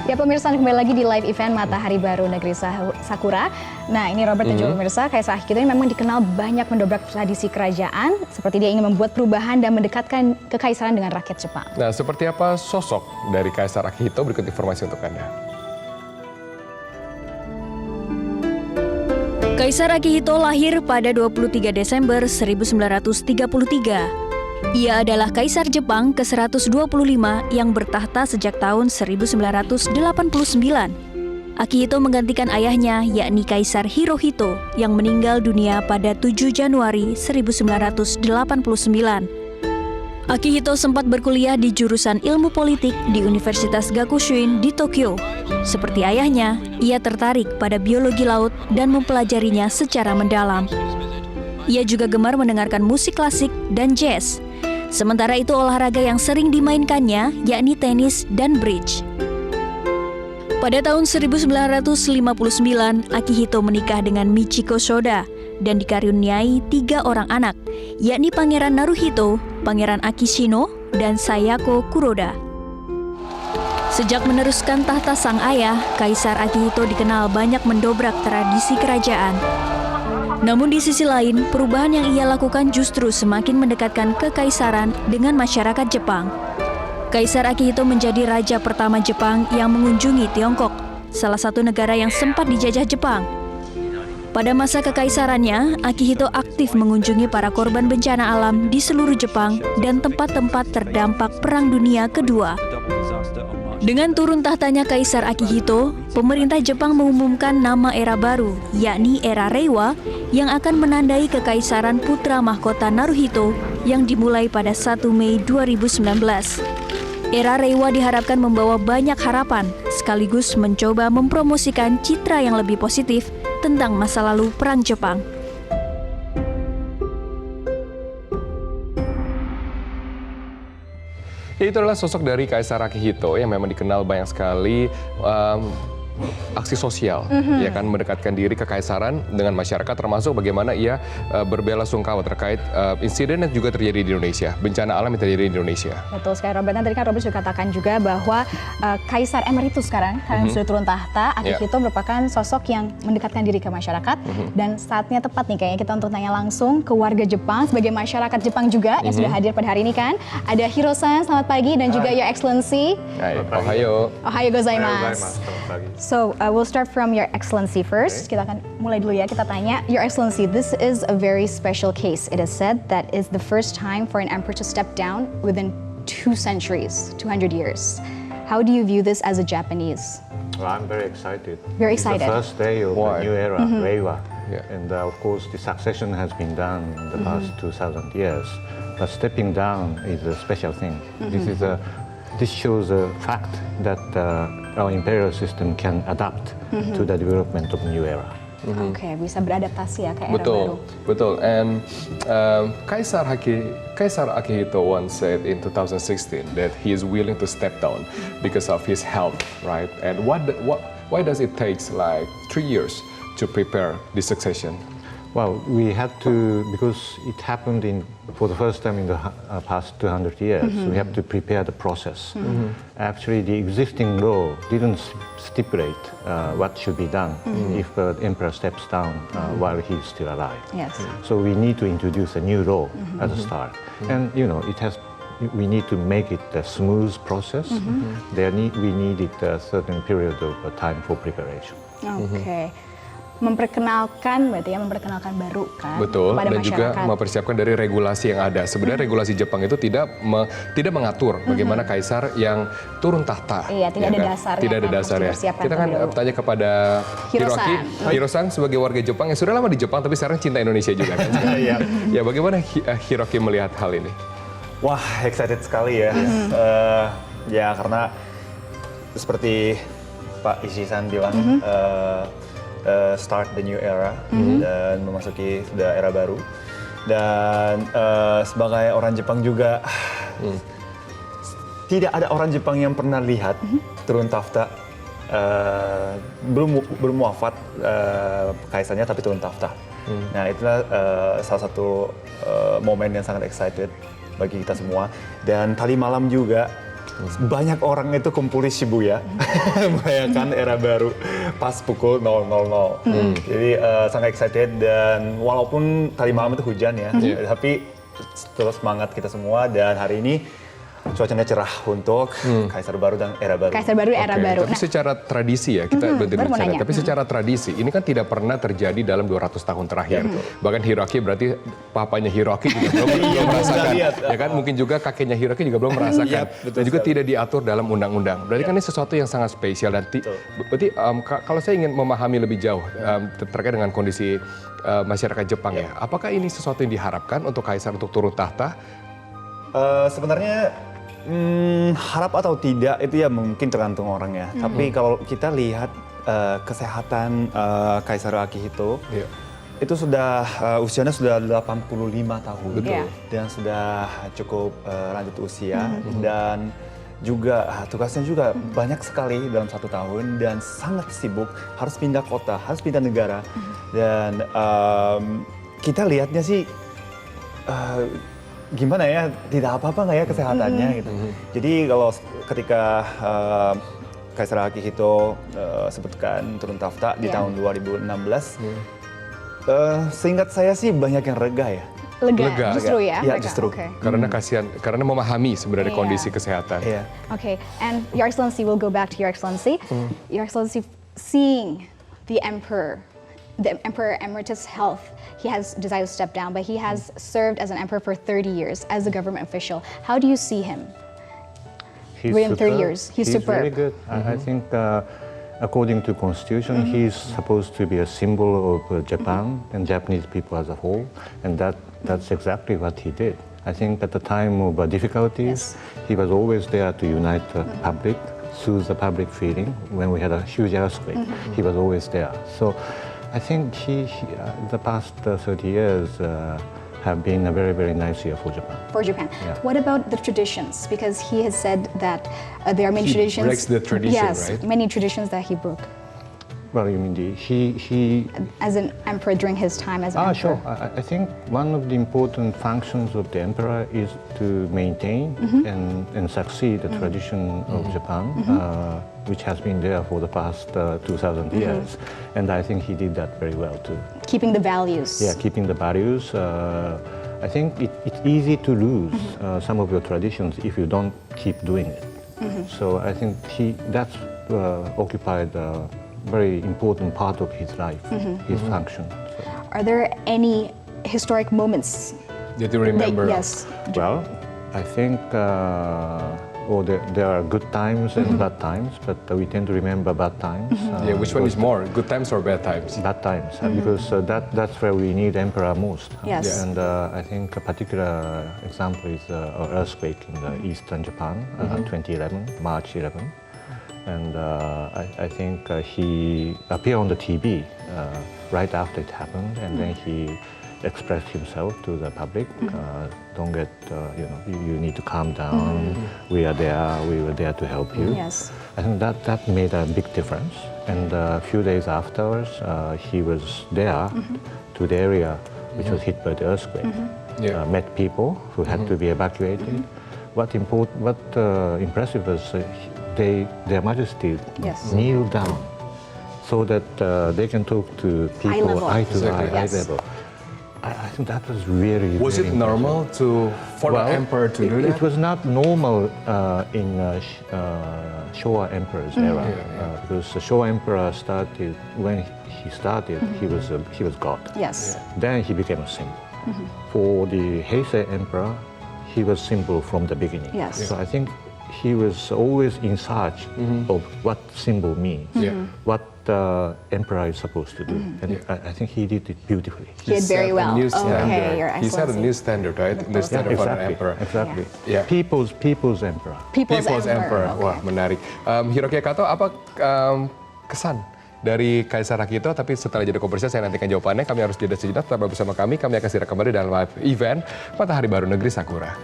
Ya pemirsa, kembali lagi di live event Matahari Baru Negeri Sakura. Nah ini Robert dan juga pemirsa, Kaisar Akihito ini memang dikenal banyak mendobrak tradisi kerajaan. Seperti dia ingin membuat perubahan dan mendekatkan kekaisaran dengan rakyat Jepang. Nah seperti apa sosok dari Kaisar Akihito? Berikut informasi untuk Anda. Kaisar Akihito lahir pada 23 Desember 1933. Ia adalah Kaisar Jepang ke-125 yang bertahta sejak tahun 1989. Akihito menggantikan ayahnya, yakni Kaisar Hirohito, yang meninggal dunia pada 7 Januari 1989. Akihito sempat berkuliah di jurusan Ilmu Politik di Universitas Gakushuin di Tokyo. Seperti ayahnya, ia tertarik pada biologi laut dan mempelajarinya secara mendalam. Ia juga gemar mendengarkan musik klasik dan jazz. Sementara itu olahraga yang sering dimainkannya yakni tenis dan bridge. Pada tahun 1959, Akihito menikah dengan Michiko Soda dan dikaruniai 3 orang anak, yakni Pangeran Naruhito, Pangeran Akishino, dan Sayako Kuroda. Sejak meneruskan tahta sang ayah, Kaisar Akihito dikenal banyak mendobrak tradisi kerajaan. Namun di sisi lain, perubahan yang ia lakukan justru semakin mendekatkan kekaisaran dengan masyarakat Jepang. Kaisar Akihito menjadi raja pertama Jepang yang mengunjungi Tiongkok, salah satu negara yang sempat dijajah Jepang. Pada masa kekaisarannya, Akihito aktif mengunjungi para korban bencana alam di seluruh Jepang dan tempat-tempat terdampak Perang Dunia Kedua. Dengan turun tahtanya Kaisar Akihito, pemerintah Jepang mengumumkan nama era baru, yakni era Reiwa, yang akan menandai kekaisaran putra mahkota Naruhito yang dimulai pada 1 Mei 2019. Era Reiwa diharapkan membawa banyak harapan, sekaligus mencoba mempromosikan citra yang lebih positif tentang masa lalu Perang Jepang. Itu adalah sosok dari Kaisar Akihito yang memang dikenal banyak sekali aksi sosial, ya kan, mendekatkan diri kekaisaran dengan masyarakat, termasuk bagaimana ia berbelasungkawa terkait insiden yang juga terjadi di Indonesia, bencana alam yang terjadi di Indonesia. Betul sekali Robert. Tadi kan Robert sudah katakan juga bahwa Kaisar Emeritus sekarang sudah turun tahta. Akihito merupakan sosok yang mendekatkan diri ke masyarakat dan saatnya tepat nih kayaknya kita untuk tanya langsung ke warga Jepang sebagai masyarakat Jepang juga yang sudah hadir pada hari ini kan. Ada Hiro-san, selamat pagi, dan juga Your Excellency. Hai, ohayo. Ohayo gozaimasu. So we'll start from Your Excellency first. Kita akan mulai dulu ya, kita tanya. Your Excellency, this is a very special case. It is said that is the first time for an emperor to step down within 2 centuries, 200 years. How do you view this as a Japanese? Well, I'm very excited. Very excited. It's the first day of the new era, Reiwa. Yeah. And of course, the succession has been done in the past 2,000 years. But stepping down is a special thing. This shows a fact that our imperial system can adapt to the development of new era. Oke, bisa beradaptasi ya ke era baru. Betul. And Kaisar Akihito once said in 2016 that he is willing to step down because of his health, right? And why does it take like 3 years to prepare the succession? Well, we had to, because it happened for the first time in the past 200 years, we have to prepare the process. Actually, the existing law didn't stipulate what should be done if the emperor steps down while he's still alive. Yes. So we need to introduce a new law at the start. And, you know, we need to make it a smooth process. We needed a certain period of time for preparation. Oke. Memperkenalkan baru kan. Betul, kepada dan juga masyarakat. mempersiapkan dari regulasi yang ada. Sebenarnya regulasi Jepang itu tidak mengatur bagaimana kaisar yang turun tahta. Iya, tidak ada dasarnya. Tidak ada dasarnya. Kita kan tanya kepada Hiro-san sebagai warga Jepang yang sudah lama di Jepang tapi sekarang cinta Indonesia juga kan. Ya, bagaimana Hiroki melihat hal ini? Wah, excited sekali ya. Ya karena seperti Pak Ishii-san bilang, start the new era dan memasuki sudah era baru. Dan sebagai orang Jepang juga tidak ada orang Jepang yang pernah lihat turun tahta belum wafat kaisarnya tapi turun tahta. Nah itulah salah satu momen yang sangat excited bagi kita semua. Dan tadi malam juga banyak orang itu kumpul di Shibuya, merayakan era baru pas pukul 0:00. Jadi sangat excited dan walaupun tadi malam itu hujan ya, tapi terus semangat kita semua dan hari ini cuacanya cerah untuk Kaisar Baru dan era baru. Kaisar Baru, era baru. Tapi secara tradisi ya, kita baru mau nanya. tapi secara tradisi, ini kan tidak pernah terjadi dalam 200 tahun terakhir. Bahkan Hiroki berarti papanya Hiroki juga belum merasakan. Ya kan, mungkin juga kakeknya Hiroki juga belum merasakan. Dan juga tidak diatur dalam undang-undang. Berarti kan ini sesuatu yang sangat spesial. Dan berarti kalau saya ingin memahami lebih jauh terkait dengan kondisi masyarakat Jepang ya, apakah ini sesuatu yang diharapkan untuk Kaisar untuk turun tahta? Sebenarnya harap atau tidak itu ya mungkin tergantung orangnya. Tapi kalau kita lihat kesehatan Kaisar Akihito, itu sudah usianya sudah 85 tahun. Dan sudah cukup lanjut usia dan juga tugasnya juga banyak sekali dalam 1 tahun dan sangat sibuk, harus pindah kota, harus pindah negara. Dan kita lihatnya sih gimana ya, tidak apa-apa nggak ya kesehatannya gitu. Jadi kalau ketika Kaisar Akihito sebutkan turun tahta di tahun 2016, seingat saya sih banyak yang rega ya. Lega. Justru ya? Ya, lega. justru. Okay. Karena kasihan, karena memahami sebenarnya kondisi kesehatan. Okay, and Your Excellency, we'll go back to Your Excellency. Your Excellency, seeing the Emperor Emeritus' health, he has decided to step down, but he has served as an emperor for 30 years as a government official. How do you see him? Within 30 years, he's superb. Very good. I think according to constitution, he's supposed to be a symbol of Japan and Japanese people as a whole, and that's exactly what he did. I think at the time of difficulties, he was always there to unite the public, soothe the public feeling. When we had a huge earthquake, he was always there. So I think the past 30 years have been a very, very nice year for Japan. For Japan. Yeah. What about the traditions? Because he has said that there are many He traditions. breaks the tradition, yes, right? many traditions that he broke. Well, you mean he as an emperor during his time as an emperor. Sure. I think one of the important functions of the emperor is to maintain and succeed the tradition of Japan, which has been there for the past 2,000 years. And I think he did that very well too. Keeping the values. Yeah, keeping the values. I think it's easy to lose some of your traditions if you don't keep doing it. So I think that's occupied very important part of his life, his function. So. Are there any historic moments? That you remember? Yes. Well, I think there are good times and bad times, but we tend to remember bad times. Which one is more, good times or bad times? Bad times, because that's where we need emperor most. Yes. And I think a particular example is an earthquake in the eastern Japan, 2011, March 11. And I think he appeared on the TV right after it happened, and then he expressed himself to the public. Don't get, you need to calm down. We are there. We were there to help you. Yes. I think that made a big difference. And a few days afterwards, he was there to the area which was hit by the earthquake. Met people who had to be evacuated. What impressive was their Majesty kneel down so that they can talk to people eye to eye level. I think that was really. Was it normal for the emperor to do that? It was not normal in Showa Emperor's era because the Showa Emperor started when he started. He was God. Yes. Then he became a symbol. For the Heisei Emperor, he was symbol from the beginning. Yes. So I think he was always in search of what symbol means, what the emperor is supposed to do. And I think he did it beautifully. He did very well. Okay, Your He set a Excellency. new standard, right? New standard for an emperor. Exactly. Yeah. People's emperor. People's Emperor. Wah, menarik. Hiroki Kato, apa kesan dari Kaisar Akihito? Tapi setelah jeda komersial saya nantikan jawabannya. Kami harus jeda sejenak. Tetap bersama kami. Kami akan segera kembali dalam live event Matahari Baru Negeri Sakura.